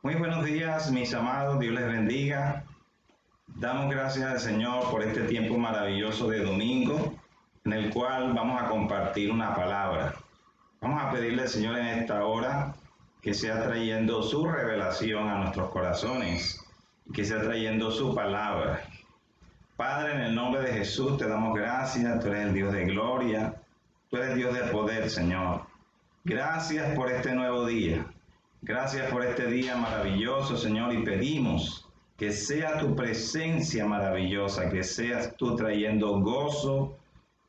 Muy buenos días, mis amados, Dios les bendiga. Damos gracias al Señor por este tiempo maravilloso de domingo, en el cual vamos a compartir una palabra. Vamos a pedirle al Señor en esta hora que sea trayendo su revelación a nuestros corazones y que sea trayendo su palabra. Padre, en el nombre de Jesús te damos gracias, tú eres el Dios de gloria, tú eres Dios de poder, Señor. Gracias por este nuevo día. Gracias por este día maravilloso, Señor, y pedimos que sea tu presencia maravillosa, que seas tú trayendo gozo,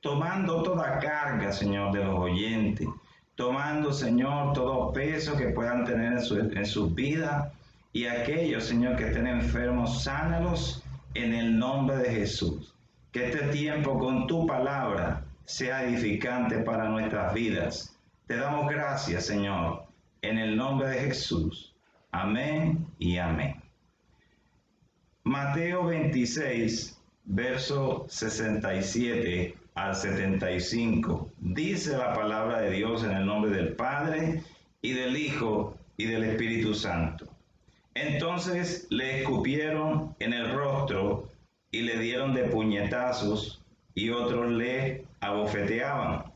tomando toda carga, Señor, de los oyentes, tomando, Señor, todo peso que puedan tener en sus vidas, y aquellos, Señor, que estén enfermos, sánalos en el nombre de Jesús. Que este tiempo con tu palabra sea edificante para nuestras vidas. Te damos gracias, Señor, en el nombre de Jesús. Amén y amén. Mateo 26, verso 67 al 75. Dice la palabra de Dios en el nombre del Padre, y del Hijo, y del Espíritu Santo. Entonces le escupieron en el rostro, y le dieron de puñetazos, y otros le abofeteaban,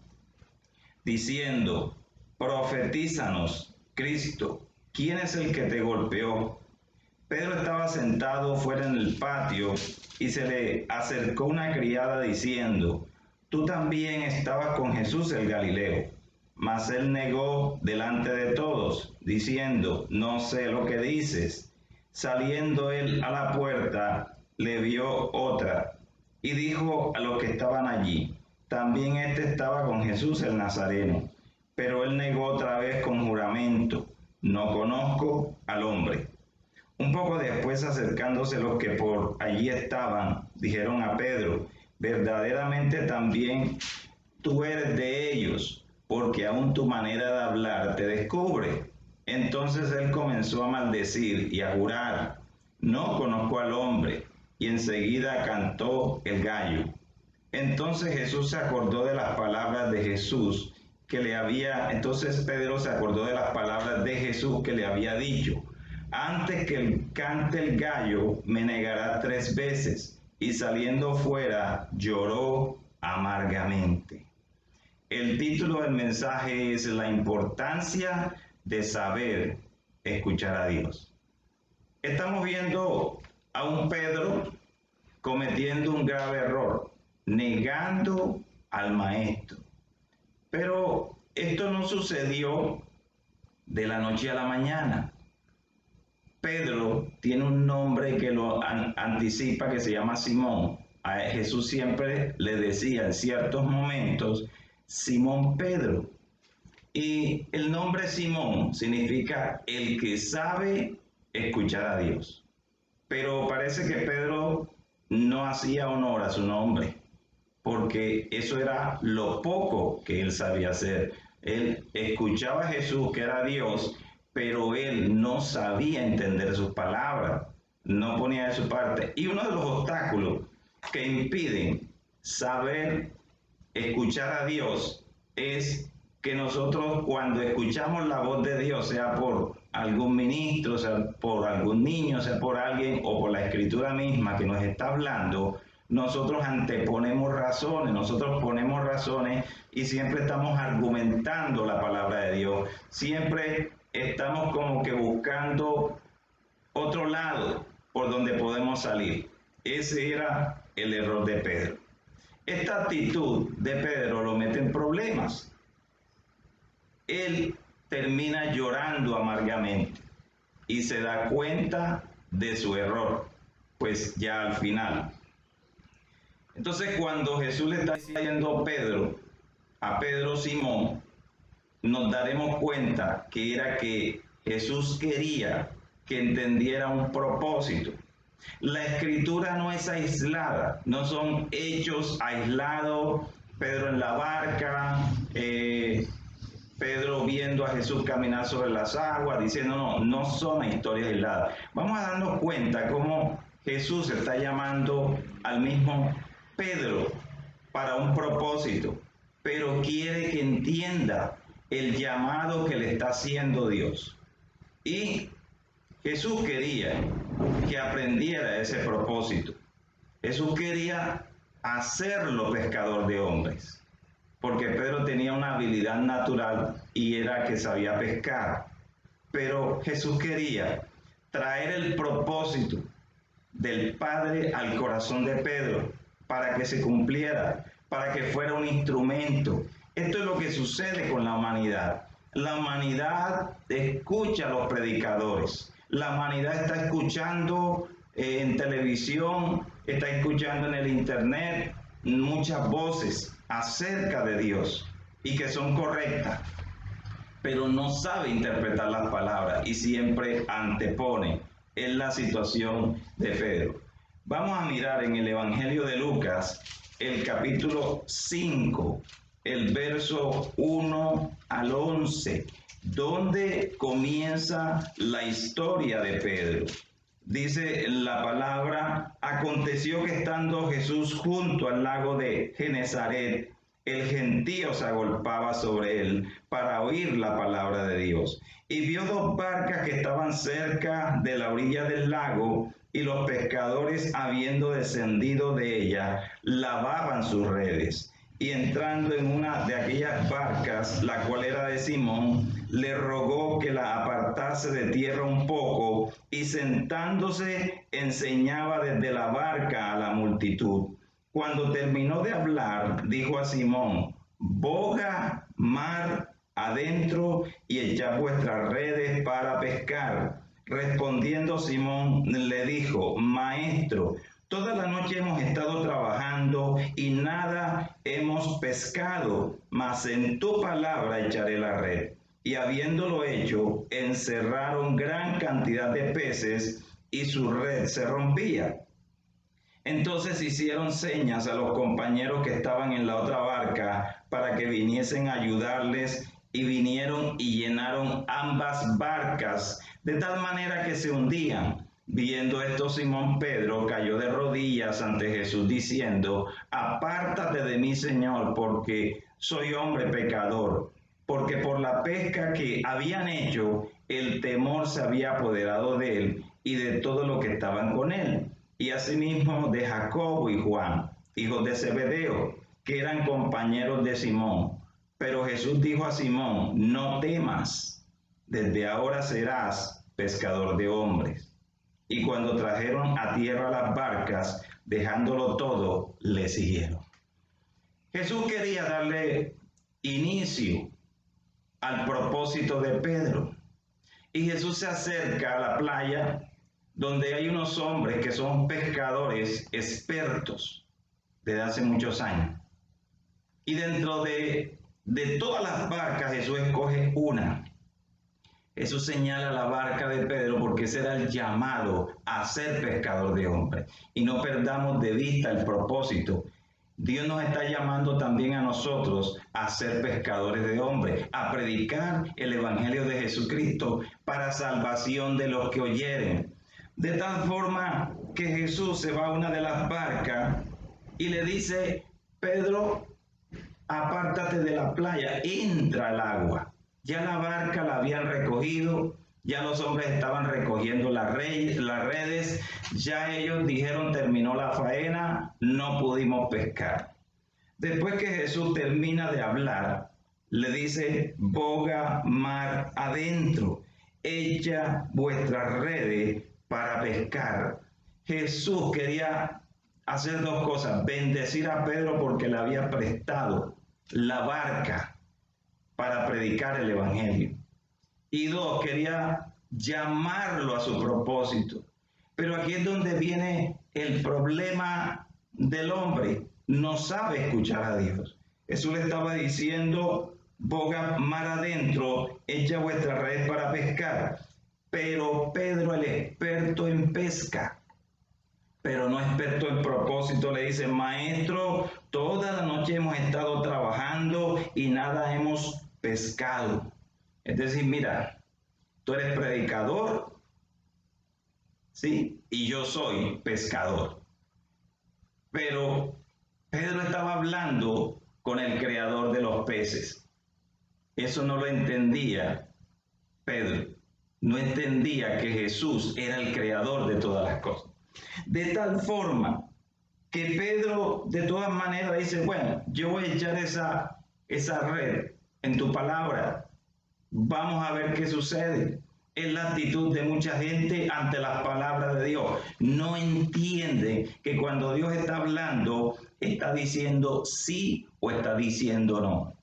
diciendo: profetízanos, Cristo, ¿quién es el que te golpeó? Pedro estaba sentado fuera en el patio y se le acercó una criada diciendo: tú también estabas con Jesús el Galileo. Mas él negó delante de todos, diciendo: no sé lo que dices. Saliendo él a la puerta, le vio otra y dijo a los que estaban allí: también este estaba con Jesús el Nazareno. Pero él negó otra vez con juramento: no conozco al hombre. Un poco después, acercándose los que por allí estaban, dijeron a Pedro: verdaderamente también tú eres de ellos, porque aún tu manera de hablar te descubre. Entonces él comenzó a maldecir y a jurar: no conozco al hombre. Y enseguida cantó el gallo. Entonces Jesús se acordó de las palabras de Jesús que le había, entonces Pedro se acordó de las palabras de Jesús que le había dicho: antes que cante el gallo, me negará 3 veces. Y saliendo fuera, lloró amargamente. El título del mensaje es la importancia de saber escuchar a Dios. Estamos viendo a un Pedro cometiendo un grave error, negando al maestro. Pero esto no sucedió de la noche a la mañana. Pedro tiene un nombre que lo anticipa, que se llama Simón. A Jesús siempre le decía en ciertos momentos: Simón Pedro. Y el nombre Simón significa el que sabe escuchar a Dios. Pero parece que Pedro no hacía honor a su nombre, porque eso era lo poco que él sabía hacer. Él escuchaba a Jesús, que era Dios, pero él no sabía entender sus palabras, no ponía de su parte. Y uno de los obstáculos que impiden saber escuchar a Dios es que nosotros, cuando escuchamos la voz de Dios, sea por algún ministro, sea por algún niño, sea por alguien o por la escritura misma que nos está hablando, nosotros anteponemos razones, nosotros ponemos razones y siempre estamos argumentando la palabra de Dios. Siempre estamos como que buscando otro lado por donde podemos salir. Ese era el error de Pedro. Esta actitud de Pedro lo mete en problemas. Él termina llorando amargamente y se da cuenta de su error, pues ya al final. Entonces, cuando Jesús le está diciendo a Pedro Simón, nos daremos cuenta que era que Jesús quería que entendiera un propósito. La escritura no es aislada, no son hechos aislados. Pedro en la barca, Pedro viendo a Jesús caminar sobre las aguas, diciendo no son historias aisladas. Vamos a darnos cuenta cómo Jesús está llamando al mismo Pedro para un propósito, pero quiere que entienda el llamado que le está haciendo Dios. Y Jesús quería que aprendiera ese propósito. Jesús quería hacerlo pescador de hombres, porque Pedro tenía una habilidad natural y era que sabía pescar. Pero Jesús quería traer el propósito del Padre al corazón de Pedro para que se cumpliera, para que fuera un instrumento. Esto es lo que sucede con la humanidad. La humanidad escucha a los predicadores. La humanidad está escuchando en televisión, está escuchando en el internet muchas voces acerca de Dios y que son correctas, pero no sabe interpretar las palabras y siempre antepone en la situación de Pedro. Vamos a mirar en el Evangelio de Lucas, el capítulo 5, el verso 1 al 11, donde comienza la historia de Pedro. Dice la palabra: aconteció que estando Jesús junto al lago de Genezaret, el gentío se agolpaba sobre él para oír la palabra de Dios. Y vio dos barcas que estaban cerca de la orilla del lago, y los pescadores, habiendo descendido de ella, lavaban sus redes. Y entrando en una de aquellas barcas, la cual era de Simón, le rogó que la apartase de tierra un poco, y sentándose enseñaba desde la barca a la multitud. Cuando terminó de hablar, dijo a Simón: boga mar adentro y echad vuestras redes para pescar. Respondiendo Simón le dijo: Maestro, toda la noche hemos estado trabajando y nada hemos pescado, mas en tu palabra echaré la red. Y habiéndolo hecho, encerraron gran cantidad de peces y su red se rompía. Entonces hicieron señas a los compañeros que estaban en la otra barca para que viniesen a ayudarles, y vinieron y llenaron ambas barcas de tal manera que se hundían. Viendo esto, Simón Pedro cayó de rodillas ante Jesús diciendo: apártate de mí, Señor, porque soy hombre pecador. Porque por la pesca que habían hecho, el temor se había apoderado de él y de todo lo que estaban con él. Y asimismo de Jacobo y Juan, hijos de Zebedeo, que eran compañeros de Simón. Pero Jesús dijo a Simón: no temas, desde ahora serás pescador de hombres. Y cuando trajeron a tierra las barcas, dejándolo todo, le siguieron. Jesús quería darle inicio al propósito de Pedro. Y Jesús se acerca a la playa donde hay unos hombres que son pescadores expertos desde hace muchos años. Y dentro de todas las barcas, Jesús escoge una. Jesús señala la barca de Pedro porque ese era el llamado a ser pescador de hombres. Y no perdamos de vista el propósito. Dios nos está llamando también a nosotros a ser pescadores de hombres, a predicar el Evangelio de Jesucristo para salvación de los que oyeren. De tal forma que Jesús se va a una de las barcas y le dice: Pedro, apártate de la playa, entra al agua. Ya la barca la habían recogido, ya los hombres estaban recogiendo las redes, ya ellos dijeron: terminó la faena, no pudimos pescar. Después que Jesús termina de hablar, le dice: boga mar adentro, echa vuestras redes para pescar. Jesús quería hacer dos cosas: bendecir a Pedro porque le había prestado la barca para predicar el Evangelio. Y dos, quería llamarlo a su propósito. Pero aquí es donde viene el problema del hombre. No sabe escuchar a Dios. Jesús le estaba diciendo: boga mar adentro, echa vuestra red para pescar. Pero Pedro, el experto en pesca, pero no experto en propósito, le dice: Maestro, toda la noche hemos estado trabajando y nada hemos pescado. Es decir, mira, tú eres predicador, ¿sí? Y yo soy pescador. Pero Pedro estaba hablando con el creador de los peces. Eso no lo entendía Pedro. no entendía que Jesús era el creador de todas las cosas. De tal forma que Pedro de todas maneras dice, bueno, yo voy a echar esa red en tu palabra, vamos a ver qué sucede. Es la actitud de mucha gente ante las palabras de Dios. No entiende que cuando Dios está hablando, está diciendo sí o está diciendo no.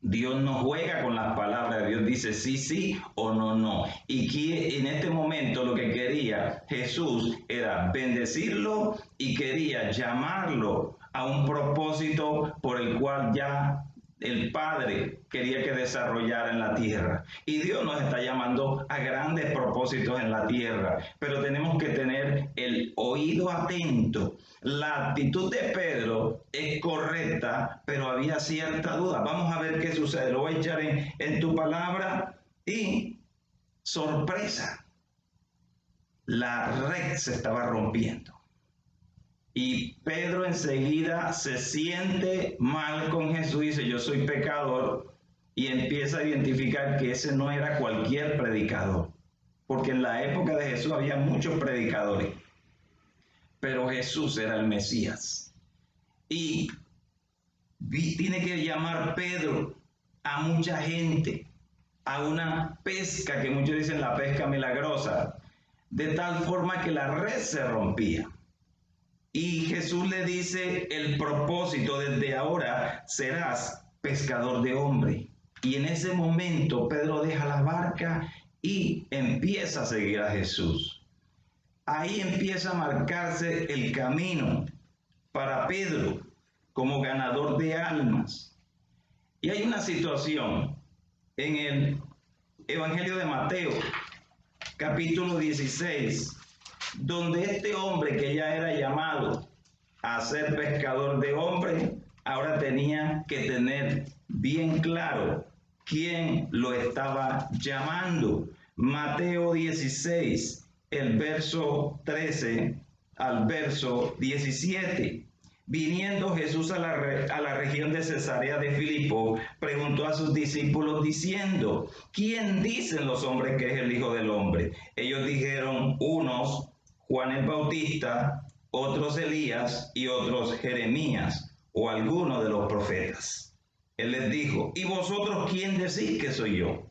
Dios no juega con las palabras, Dios dice sí, sí o no, no. Y que en este momento lo que quería Jesús era bendecirlo y quería llamarlo a un propósito por el cual ya el Padre quería que desarrollara en la tierra. Y Dios nos está llamando a grandes propósitos en la tierra, pero tenemos que tener el oído atento. La actitud de Pedro es correcta, pero había cierta duda. Vamos a ver qué sucede. Lo voy a echar en tu palabra y sorpresa. La red se estaba rompiendo. Y Pedro enseguida se siente mal con Jesús y dice, yo soy pecador, y empieza a identificar que ese no era cualquier predicador, porque en la época de Jesús había muchos predicadores, pero Jesús era el Mesías. Y tiene que llamar Pedro a mucha gente, a una pesca, que muchos dicen la pesca milagrosa, de tal forma que la red se rompía. Y Jesús le dice el propósito: desde ahora serás pescador de hombres. Y en ese momento Pedro deja la barca y empieza a seguir a Jesús. Ahí empieza a marcarse el camino para Pedro como ganador de almas. Y hay una situación en el Evangelio de Mateo, capítulo 16, donde este hombre que ya era llamado a ser pescador de hombres, ahora tenía que tener bien claro quién lo estaba llamando. Mateo 16, el verso 13 al verso 17. Viniendo Jesús a la región de Cesarea de Filipo, preguntó a sus discípulos diciendo, ¿quién dicen los hombres que es el Hijo del Hombre? Ellos dijeron, unos Juan el Bautista, otros Elías y otros Jeremías o alguno de los profetas. Él les dijo, ¿y vosotros quién decís que soy yo?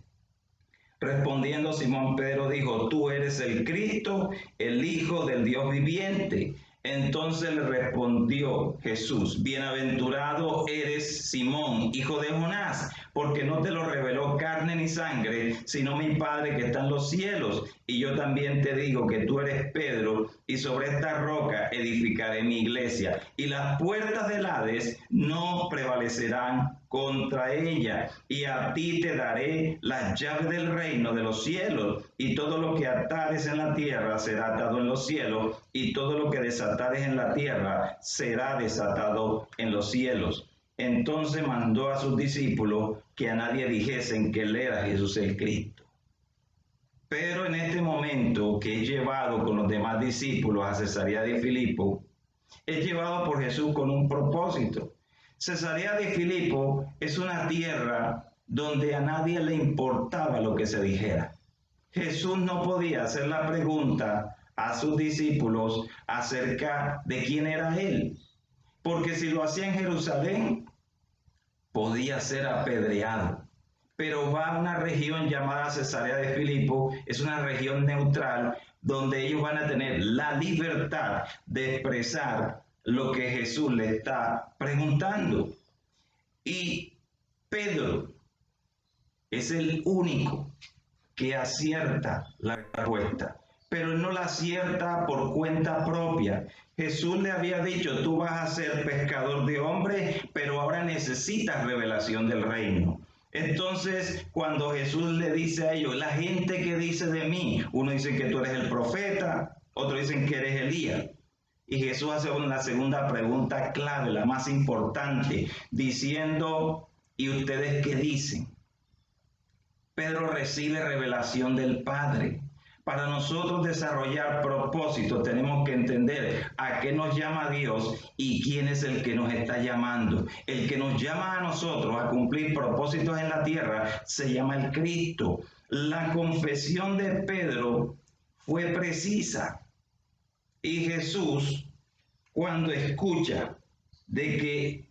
Respondiendo Simón Pedro dijo, tú eres el Cristo, el Hijo del Dios viviente. Entonces le respondió Jesús, bienaventurado eres Simón, hijo de Jonás, porque no te lo reveló carne ni sangre, sino mi Padre que está en los cielos. Y yo también te digo que tú eres Pedro, y sobre esta roca edificaré mi iglesia, y las puertas del Hades no prevalecerán contra ella, y a ti te daré las llaves del reino de los cielos, y todo lo que atares en la tierra será atado en los cielos, y todo lo que desatares en la tierra será desatado en los cielos. Entonces mandó a sus discípulos que a nadie dijesen que él era Jesús el Cristo. Pero en este momento que es llevado con los demás discípulos a Cesarea de Filipo, es llevado por Jesús con un propósito. Cesarea de Filipo es una tierra donde a nadie le importaba lo que se dijera. Jesús no podía hacer la pregunta a sus discípulos acerca de quién era él, porque si lo hacía en Jerusalén, podía ser apedreado. Pero va a una región llamada Cesarea de Filipo, es una región neutral, donde ellos van a tener la libertad de expresar lo que Jesús le está preguntando. Y Pedro es el único que acierta la respuesta, pero no la acierta por cuenta propia. Jesús le había dicho, tú vas a ser pescador de hombres, pero ahora necesitas revelación del reino. Entonces, cuando Jesús le dice a ellos, la gente que dice de mí, uno dice que tú eres el profeta, otros dicen que eres Elías. Y Jesús hace una segunda pregunta clave, la más importante, diciendo, ¿y ustedes qué dicen? Pedro recibe revelación del Padre. Para nosotros desarrollar propósitos tenemos que entender a qué nos llama Dios y quién es el que nos está llamando. El que nos llama a nosotros a cumplir propósitos en la tierra se llama el Cristo. La confesión de Pedro fue precisa y Jesús, cuando escucha de que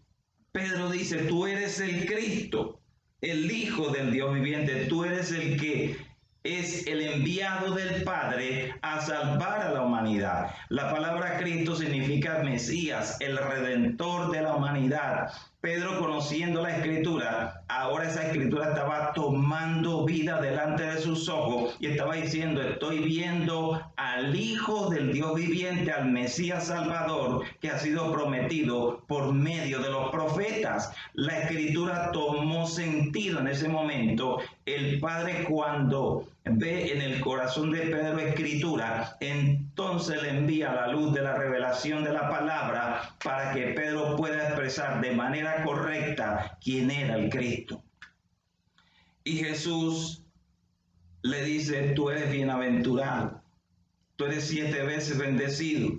Pedro dice, tú eres el Cristo, el Hijo del Dios viviente, tú eres el que es el enviado del Padre a salvar a la humanidad. La palabra Cristo significa Mesías, el Redentor de la humanidad. Pedro, conociendo la Escritura, ahora esa Escritura estaba tomando vida delante de sus ojos y estaba diciendo, estoy viendo al Hijo del Dios viviente, al Mesías Salvador, que ha sido prometido por medio de los profetas. La Escritura tomó sentido en ese momento. El Padre, cuando ve en el corazón de Pedro Escritura, entonces le envía la luz de la revelación de la palabra para que Pedro pueda expresar de manera correcta quién era el Cristo. Y Jesús le dice, tú eres bienaventurado, tú eres 7 veces bendecido.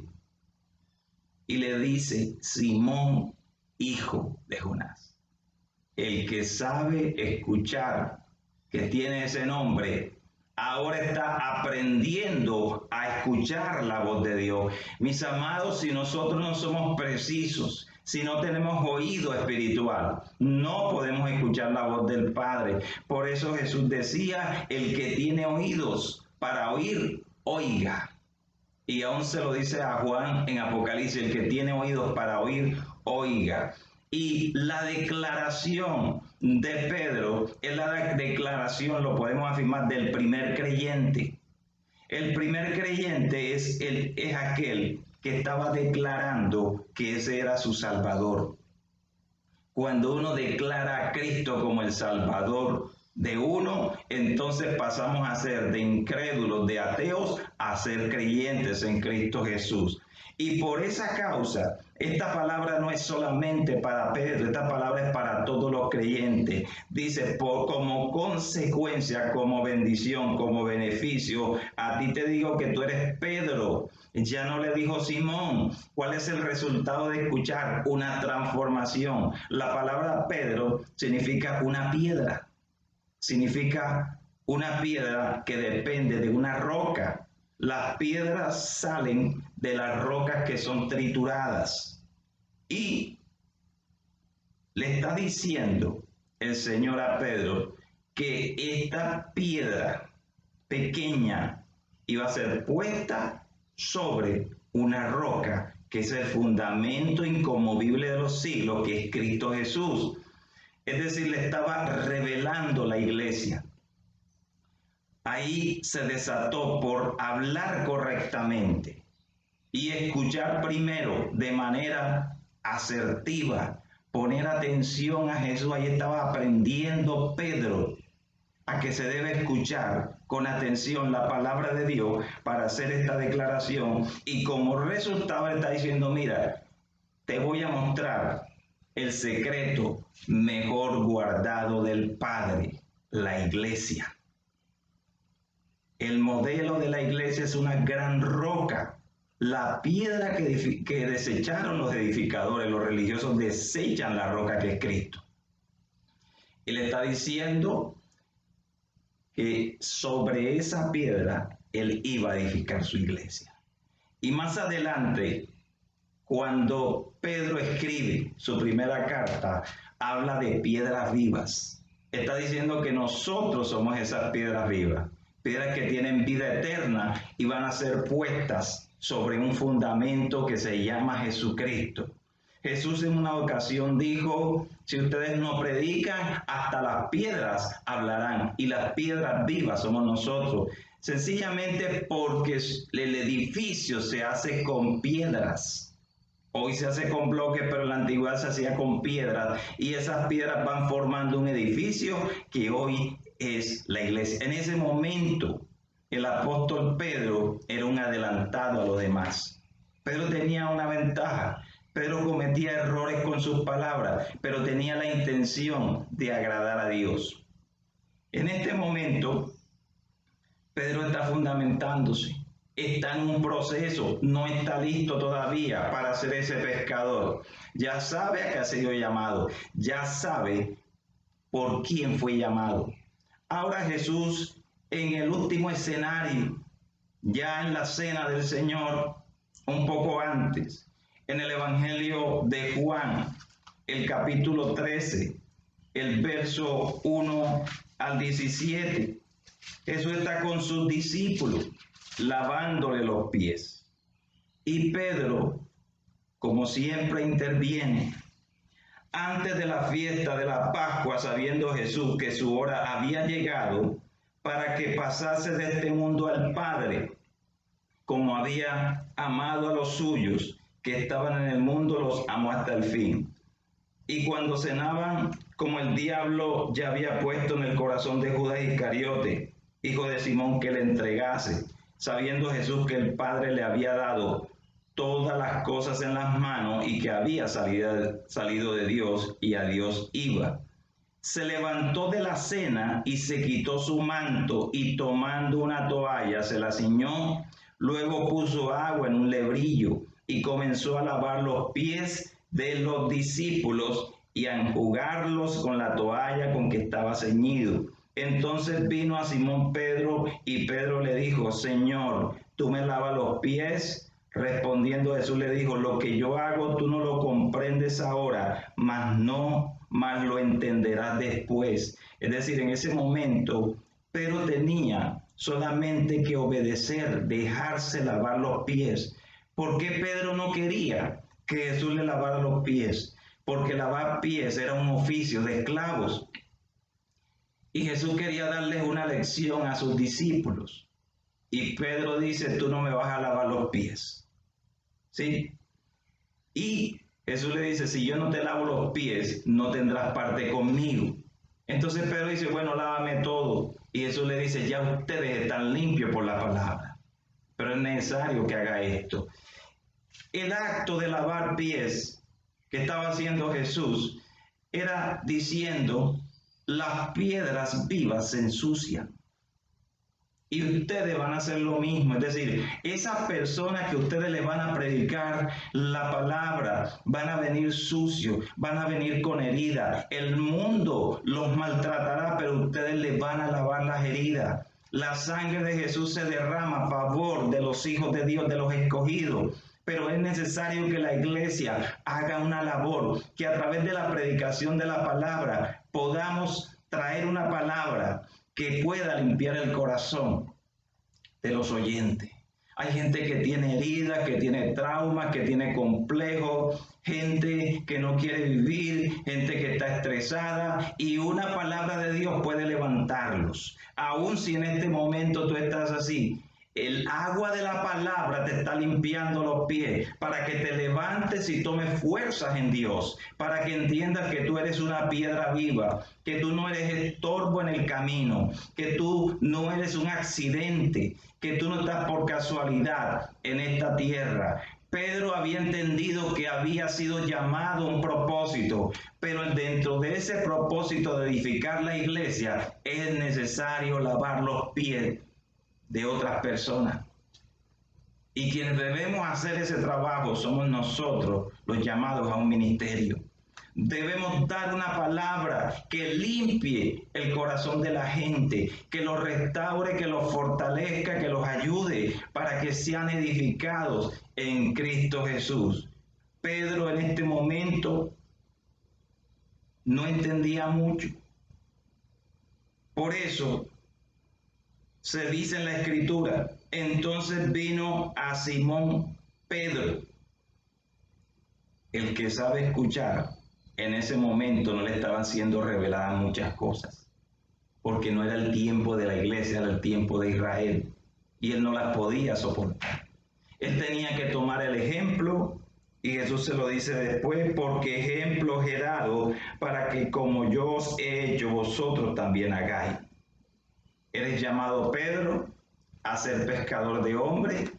Y le dice, Simón, hijo de Jonás. El que sabe escuchar, que tiene ese nombre, ahora está aprendiendo a escuchar la voz de Dios. Mis amados, si nosotros no somos precisos, si no tenemos oído espiritual, no podemos escuchar la voz del Padre. Por eso Jesús decía, el que tiene oídos para oír, oiga. Y aún se lo dice a Juan en Apocalipsis, el que tiene oídos para oír, oiga. Y la declaración de Pedro es la declaración, lo podemos afirmar, del primer creyente. El primer creyente es aquel que estaba declarando que ese era su Salvador. Cuando uno declara a Cristo como el Salvador de uno, entonces pasamos a ser de incrédulos, de ateos, a ser creyentes en Cristo Jesús. Y por esa causa, esta palabra no es solamente para Pedro, esta palabra es para todos los creyentes. Dice, como consecuencia, como bendición, como beneficio, a ti te digo que tú eres Pedro. Ya no le dijo Simón. ¿Cuál es el resultado de escuchar? Una transformación. La palabra Pedro significa una piedra. Significa una piedra que depende de una roca. Las piedras salen de las rocas que son trituradas. Y le está diciendo el Señor a Pedro que esta piedra pequeña iba a ser puesta sobre una roca que es el fundamento inconmovible de los siglos, que es Cristo Jesús. Es decir, le estaba revelando la iglesia. Ahí se desató por hablar correctamente y escuchar primero de manera asertiva, poner atención a Jesús. Ahí estaba aprendiendo Pedro a que se debe escuchar con atención la palabra de Dios para hacer esta declaración, y como resultado está diciendo, mira, te voy a mostrar el secreto mejor guardado del Padre, la iglesia. El modelo de la iglesia es una gran roca. La piedra que desecharon los edificadores, los religiosos desechan la roca que es Cristo. Él está diciendo que sobre esa piedra él iba a edificar su iglesia. Y más adelante, cuando Pedro escribe su primera carta, habla de piedras vivas. Está diciendo que nosotros somos esas piedras vivas, piedras que tienen vida eterna y van a ser puestas sobre un fundamento que se llama Jesucristo. Jesús en una ocasión dijo, si ustedes no predican, hasta las piedras hablarán, y las piedras vivas somos nosotros. Sencillamente porque el edificio se hace con piedras. Hoy se hace con bloques, pero en la antigüedad se hacía con piedras, y esas piedras van formando un edificio que hoy es la iglesia. En ese momento, el apóstol Pedro era un adelantado a los demás. Pedro tenía una ventaja. Pedro cometía errores con sus palabras, pero tenía la intención de agradar a Dios. En este momento, Pedro está fundamentándose, está en un proceso, no está listo todavía para ser ese pescador. Ya sabe a qué ha sido llamado, ya sabe por quién fue llamado. Ahora Jesús, en el último escenario, ya en la cena del Señor, un poco antes, en el Evangelio de Juan, el capítulo 13, el verso 1 al 17, Jesús está con sus discípulos lavándole los pies. Y Pedro, como siempre, interviene. Antes de la fiesta de la Pascua, sabiendo Jesús que su hora había llegado para que pasase de este mundo al Padre, como había amado a los suyos que estaban en el mundo, los amó hasta el fin. Y cuando cenaban, como el diablo ya había puesto en el corazón de Judas Iscariote, hijo de Simón, que le entregase, sabiendo Jesús que el Padre le había dado todas las cosas en las manos y que había salido de Dios y a Dios iba. Se levantó de la cena y se quitó su manto y tomando una toalla se la ciñó, luego puso agua en un lebrillo y comenzó a lavar los pies de los discípulos y a enjugarlos con la toalla con que estaba ceñido. Entonces vino a Simón Pedro y Pedro le dijo: Señor, ¿tú me lavas los pies? Respondiendo Jesús le dijo: lo que yo hago tú no lo comprendes ahora, mas lo entenderás después. Es decir, en ese momento Pedro tenía solamente que obedecer, dejarse lavar los pies. ¿Por qué Pedro no quería que Jesús le lavara los pies? Porque lavar pies era un oficio de esclavos. Y Jesús quería darles una lección a sus discípulos. Y Pedro dice: tú no me vas a lavar los pies. ¿Sí? Y Jesús le dice: si yo no te lavo los pies, no tendrás parte conmigo. Entonces Pedro dice: bueno, lávame todo. Y Jesús le dice: ya ustedes están limpios por la palabra, pero es necesario que haga esto. El acto de lavar pies que estaba haciendo Jesús era diciendo: las piedras vivas se ensucian. Y ustedes van a hacer lo mismo, es decir, esas personas que ustedes le van a predicar la palabra van a venir sucios, van a venir con heridas. El mundo los maltratará, pero ustedes les van a lavar las heridas. La sangre de Jesús se derrama a favor de los hijos de Dios, de los escogidos. Pero es necesario que la iglesia haga una labor, que a través de la predicación de la palabra podamos traer una palabra que pueda limpiar el corazón de los oyentes. Hay gente que tiene heridas, que tiene traumas, que tiene complejos, gente que no quiere vivir, gente que está estresada, y una palabra de Dios puede levantarlos. Aun si en este momento tú estás así, el agua de la palabra te está limpiando los pies para que te levantes y tomes fuerzas en Dios, para que entiendas que tú eres una piedra viva, que tú no eres estorbo en el camino, que tú no eres un accidente, que tú no estás por casualidad en esta tierra. Pedro había entendido que había sido llamado a un propósito, pero dentro de ese propósito de edificar la iglesia es necesario lavar los pies de otras personas. Y quienes debemos hacer ese trabajo somos nosotros, los llamados a un ministerio. Debemos dar una palabra que limpie el corazón de la gente, que los restaure, que los fortalezca, que los ayude para que sean edificados en Cristo Jesús. Pedro en este momento no entendía mucho. Por eso se dice en la Escritura: entonces vino a Simón Pedro. El que sabe escuchar, en ese momento no le estaban siendo reveladas muchas cosas, porque no era el tiempo de la iglesia, era el tiempo de Israel, y él no las podía soportar. Él tenía que tomar el ejemplo, y Jesús se lo dice después: porque ejemplo he dado para que como yo os he hecho, vosotros también hagáis. Eres llamado, Pedro, a ser pescador de hombres.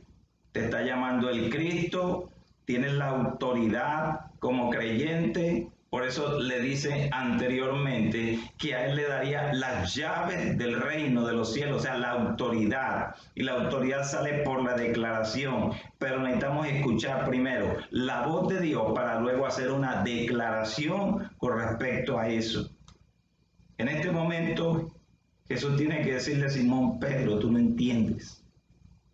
Te está llamando el Cristo. Tienes la autoridad como creyente. Por eso le dice anteriormente que a él le daría las llaves del reino de los cielos, o sea, la autoridad. Y la autoridad sale por la declaración, pero necesitamos escuchar primero la voz de Dios para luego hacer una declaración con respecto a eso. En este momento, Jesús tiene que decirle a Simón: Pedro, tú no entiendes,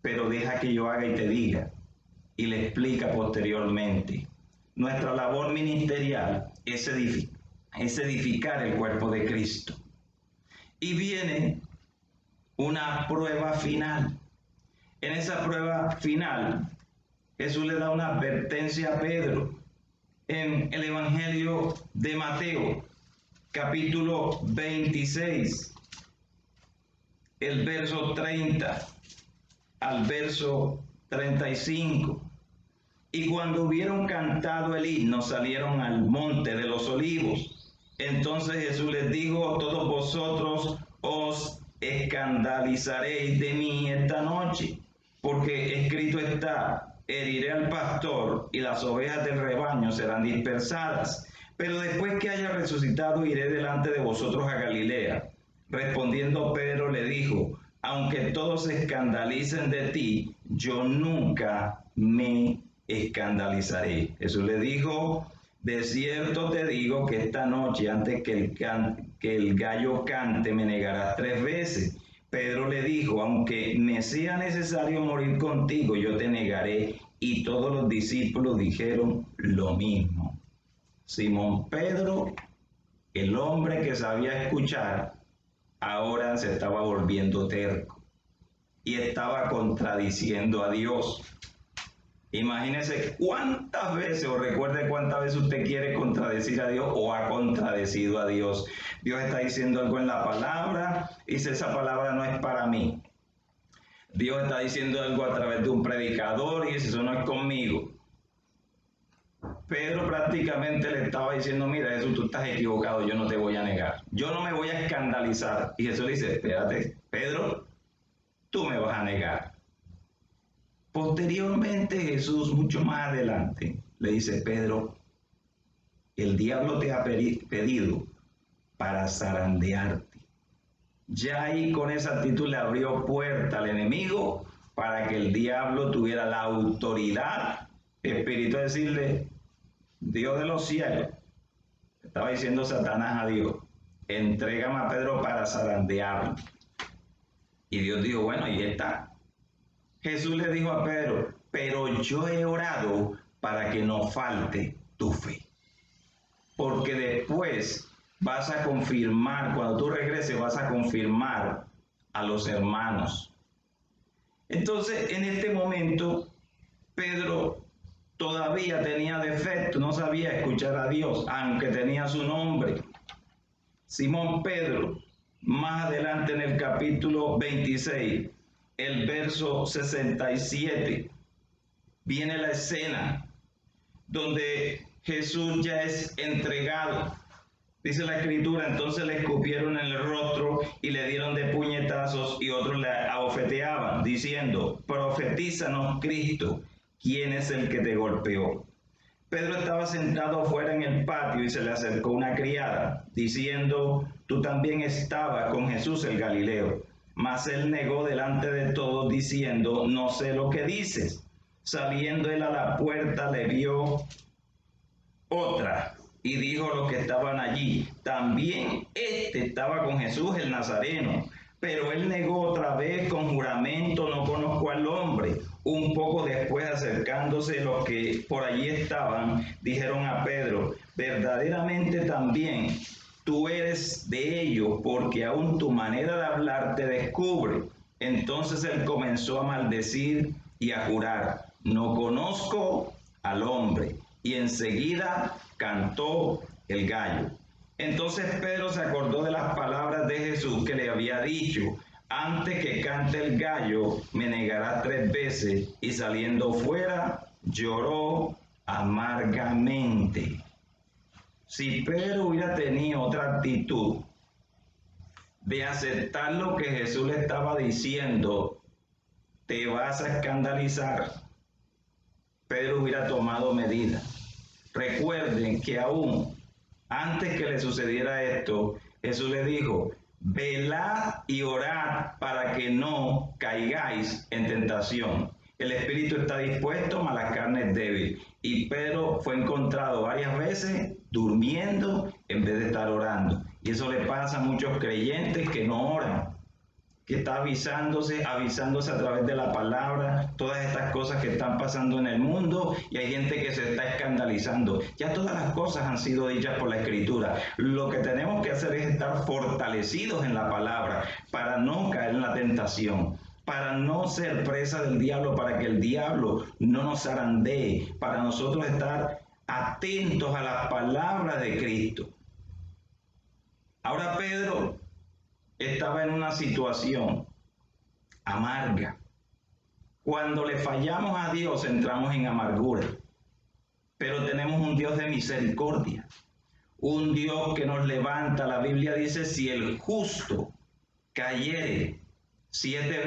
pero deja que yo haga y te diga. Y le explica posteriormente. Nuestra labor ministerial es edificar el cuerpo de Cristo. Y viene una prueba final. En esa prueba final, Jesús le da una advertencia a Pedro en el Evangelio de Mateo, capítulo 26, el verso 30 al verso 35. Y cuando hubieron cantado el himno, salieron al monte de los olivos. Entonces Jesús les dijo: todos vosotros os escandalizaréis de mí esta noche, porque escrito está: heriré al pastor y las ovejas del rebaño serán dispersadas. Pero después que haya resucitado, iré delante de vosotros a Galilea. Respondiendo Pedro le dijo: aunque todos se escandalicen de ti, yo nunca me escandalizaré. Jesús le dijo: de cierto te digo que esta noche, antes que el gallo cante, me negarás 3 veces. Pedro le dijo: aunque me sea necesario morir contigo, yo te negaré. Y todos los discípulos dijeron lo mismo. Simón Pedro, el hombre que sabía escuchar, ahora se estaba volviendo terco y estaba contradiciendo a Dios. Imagínese cuántas veces, o recuerde cuántas veces usted quiere contradecir a Dios o ha contradecido a Dios. Dios está diciendo algo en la palabra y dice: esa palabra no es para mí. Dios está diciendo algo a través de un predicador y dice: eso no es conmigo. Pedro prácticamente le estaba diciendo: mira, Jesús, tú estás equivocado, yo no te voy a negar, yo no me voy a escandalizar. Y Jesús le dice: espérate, Pedro, tú me vas a negar. Posteriormente Jesús, mucho más adelante, le dice: Pedro, el diablo te ha pedido para zarandearte. Ya ahí con esa actitud le abrió puerta al enemigo para que el diablo tuviera la autoridad espiritual de decirle: Dios de los cielos, estaba diciendo Satanás a Dios, entrégame a Pedro para zarandearlo. Y Dios dijo: bueno, ahí está. Jesús le dijo a Pedro: pero yo he orado para que no falte tu fe, porque después vas a confirmar, cuando tú regreses vas a confirmar a los hermanos. Entonces, en este momento, Pedro todavía tenía defecto, no sabía escuchar a Dios, aunque tenía su nombre. Simón Pedro, más adelante en el capítulo 26, el verso 67, viene la escena donde Jesús ya es entregado. Dice la escritura: entonces le escupieron en el rostro y le dieron de puñetazos, y otros le abofeteaban, diciendo: profetízanos, Cristo, ¿quién es el que te golpeó? Pedro estaba sentado afuera en el patio y se le acercó una criada, diciendo: tú también estabas con Jesús el Galileo. Mas él negó delante de todos, diciendo: no sé lo que dices. Saliendo él a la puerta, le vio otra y dijo a los que estaban allí: también este estaba con Jesús el Nazareno. Pero él negó otra vez con juramento: no conozco al hombre. Un poco después, acercándose los que por allí estaban, dijeron a Pedro: verdaderamente también tú eres de ellos, porque aún tu manera de hablar te descubre. Entonces él comenzó a maldecir y a jurar: no conozco al hombre. Y enseguida cantó el gallo. Entonces Pedro se acordó de las palabras de Jesús que le había dicho: antes que cante el gallo, me negarás 3 veces. Y saliendo fuera, lloró amargamente. Si Pedro hubiera tenido otra actitud de aceptar lo que Jesús le estaba diciendo: te vas a escandalizar, Pedro hubiera tomado medidas. Recuerden que aún Antes que le sucediera esto, Jesús le dijo, velad y orad para que no caigáis en tentación. El espíritu está dispuesto, mas la carne es débil. Y Pedro fue encontrado varias veces durmiendo en vez de estar orando. Y eso le pasa a muchos creyentes que no oran, que está avisándose a través de la palabra, todas estas cosas que están pasando en el mundo, y hay gente que se está escandalizando. Ya todas las cosas han sido dichas por la Escritura. Lo que tenemos que hacer es estar fortalecidos en la palabra para no caer en la tentación, para no ser presa del diablo, para que el diablo no nos zarandee, para nosotros estar atentos a las palabras de Cristo. Ahora Pedro estaba en una situación amarga. Cuando le fallamos a Dios entramos en amargura, pero tenemos un Dios de misericordia, un Dios que nos levanta. La Biblia dice, si el justo cayere 7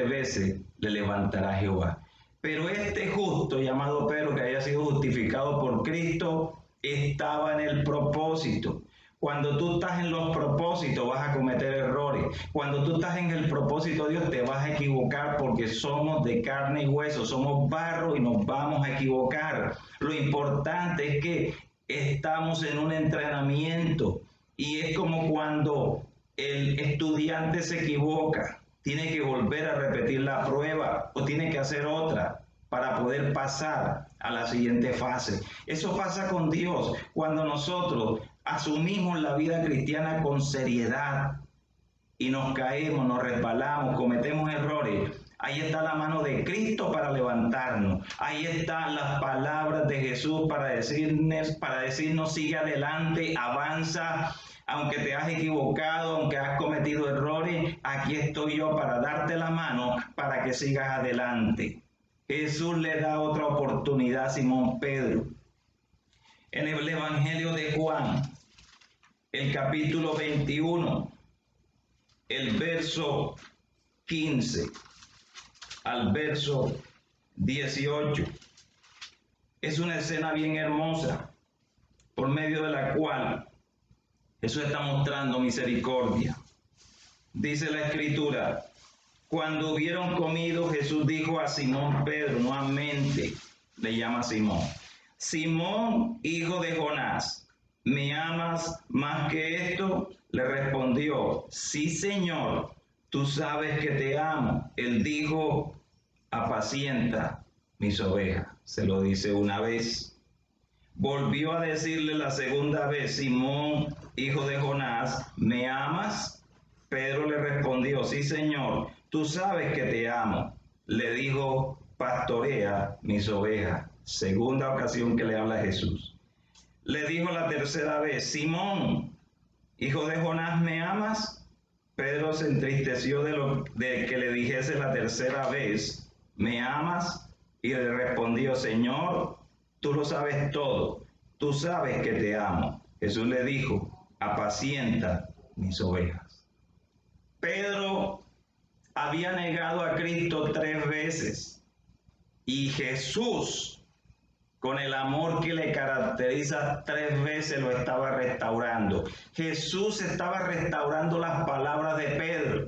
veces le levantará Jehová. Pero este justo llamado Pedro, que haya sido justificado por Cristo, estaba en el propósito. Cuando tú estás en los propósitos vas a cometer errores. Cuando tú estás en el propósito de Dios te vas a equivocar, porque somos de carne y hueso, somos barro y nos vamos a equivocar. Lo importante es que estamos en un entrenamiento, y es como cuando el estudiante se equivoca, tiene que volver a repetir la prueba o tiene que hacer otra para poder pasar a la siguiente fase. Eso pasa con Dios cuando nosotros asumimos la vida cristiana con seriedad y nos caemos, nos resbalamos, cometemos errores. Ahí está la mano de Cristo para levantarnos. Ahí están las palabras de Jesús para decirnos sigue adelante, avanza. Aunque te has equivocado, aunque has cometido errores, aquí estoy yo para darte la mano para que sigas adelante. Jesús le da otra oportunidad a Simón Pedro. En el Evangelio de Juan, el capítulo 21, el verso 15 al verso 18. Es una escena bien hermosa, por medio de la cual Jesús está mostrando misericordia. Dice la Escritura, cuando hubieron comido, Jesús dijo a Simón Pedro, nuevamente le llama Simón, Simón, hijo de Jonás, ¿me amas más que esto? Le respondió, sí, Señor, tú sabes que te amo. Él dijo, apacienta mis ovejas. Se lo dice una vez. Volvió a decirle la segunda vez, Simón, hijo de Jonás, ¿me amas? Pedro le respondió, sí, Señor, tú sabes que te amo. Le dijo, pastorea mis ovejas. Segunda ocasión que le habla a Jesús. Le dijo la tercera vez, Simón, hijo de Jonás, ¿me amas? Pedro se entristeció de que le dijese la tercera vez, ¿me amas? Y le respondió, Señor, tú lo sabes todo, tú sabes que te amo. Jesús le dijo, apacienta mis ovejas. Pedro había negado a Cristo 3 veces, y Jesús, con el amor que le caracteriza, 3 veces lo estaba restaurando. Jesús estaba restaurando las palabras de Pedro,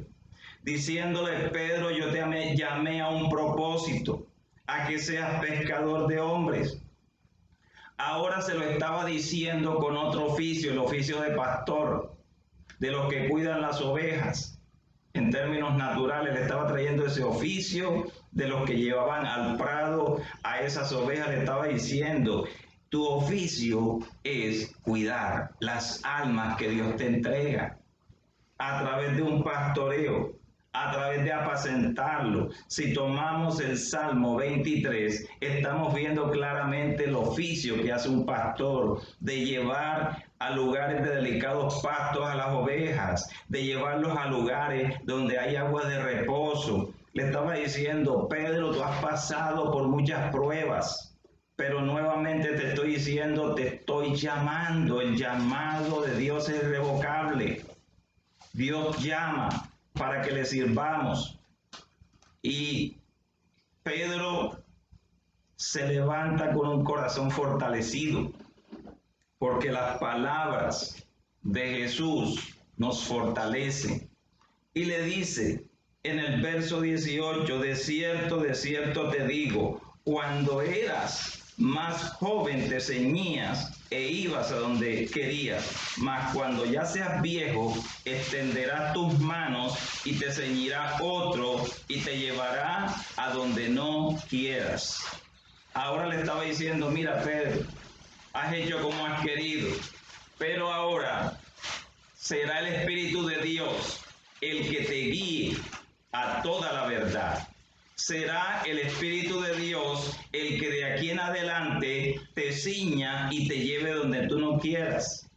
diciéndole, Pedro, yo te llamé a un propósito, a que seas pescador de hombres. Ahora se lo estaba diciendo con otro oficio, el oficio de pastor, de los que cuidan las ovejas. En términos naturales, le estaba trayendo ese oficio de los que llevaban al prado a esas ovejas. Le estaba diciendo, tu oficio es cuidar las almas que Dios te entrega a través de un pastoreo, a través de apacentarlo. Si tomamos el Salmo 23, estamos viendo claramente el oficio que hace un pastor de llevar a lugares de delicados pastos a las ovejas, de llevarlos a lugares donde hay agua de reposo. Le estaba diciendo, Pedro, tú has pasado por muchas pruebas, pero nuevamente te estoy diciendo, te estoy llamando. El llamado de Dios es irrevocable. Dios llama para que le sirvamos. Y Pedro se levanta con un corazón fortalecido, porque las palabras de Jesús nos fortalecen. Y le dice en el verso 18, de cierto te digo, cuando eras más joven te ceñías e ibas a donde querías, mas cuando ya seas viejo, extenderás tus manos y te ceñirá otro y te llevará a donde no quieras. Ahora le estaba diciendo, mira Pedro, has hecho como has querido, pero ahora será el Espíritu de Dios el que te guíe a toda la verdad. Será el Espíritu de Dios el que de aquí en adelante te ciña y te lleve donde tú no quieras.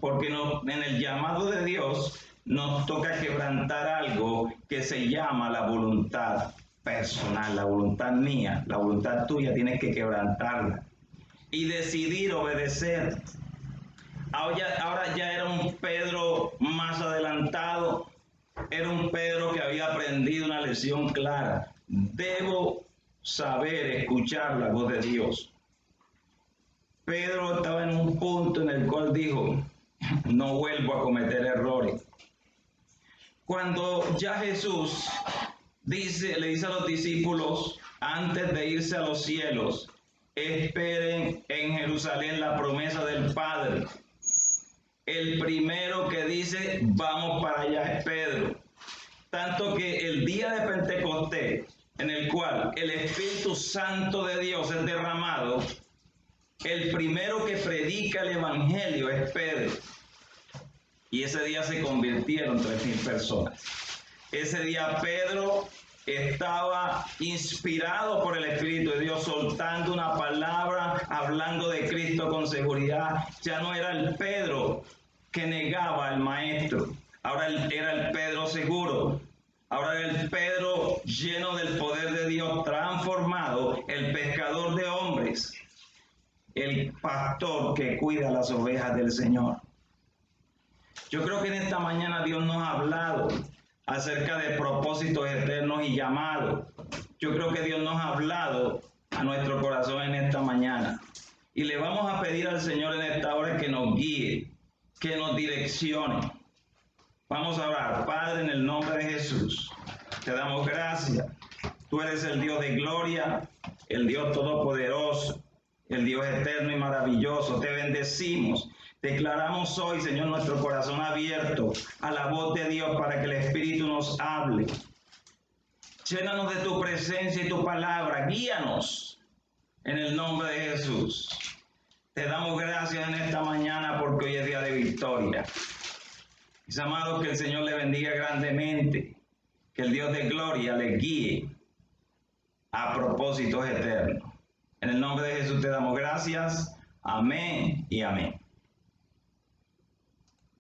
Porque no, en el llamado de Dios nos toca quebrantar algo que se llama la voluntad personal, la voluntad mía, la voluntad tuya, tienes que quebrantarla y decidir obedecer. Ahora ya era un Pedro más adelantado, era un Pedro que había aprendido una lección clara. Debo saber escuchar la voz de Dios. Pedro estaba en un punto en el cual dijo, no vuelvo a cometer errores. Cuando ya Jesús le dice a los discípulos, antes de irse a los cielos, esperen en Jerusalén la promesa del Padre. El primero que dice, vamos para allá es Pedro. Tanto que el día de Pentecostés, en el cual el Espíritu Santo de Dios es derramado, el primero que predica el Evangelio es Pedro. Y ese día se convirtieron 3,000 personas. Ese día Pedro estaba inspirado por el Espíritu de Dios, soltando una palabra, hablando de Cristo con seguridad. Ya no era el Pedro que negaba al Maestro. Ahora era el Pedro seguro. Ahora era el Pedro lleno del poder de Dios, transformado, el pescador de hombres, el pastor que cuida las ovejas del Señor. Yo creo que en esta mañana Dios nos ha hablado acerca de propósitos eternos y llamados. Yo creo que Dios nos ha hablado a nuestro corazón en esta mañana. Y le vamos a pedir al Señor en esta hora que nos guíe, que nos direccione. Vamos a orar. Padre, en el nombre de Jesús, te damos gracias. Tú eres el Dios de gloria, el Dios todopoderoso, el Dios eterno y maravilloso. Te bendecimos. Declaramos hoy, Señor, nuestro corazón abierto a la voz de Dios para que el Espíritu nos hable. Llénanos de tu presencia y tu palabra. Guíanos en el nombre de Jesús. Te damos gracias en esta mañana porque hoy es día de victoria. Mis amados, que el Señor le bendiga grandemente. Que el Dios de gloria le guíe a propósitos eternos. En el nombre de Jesús te damos gracias. Amén y amén.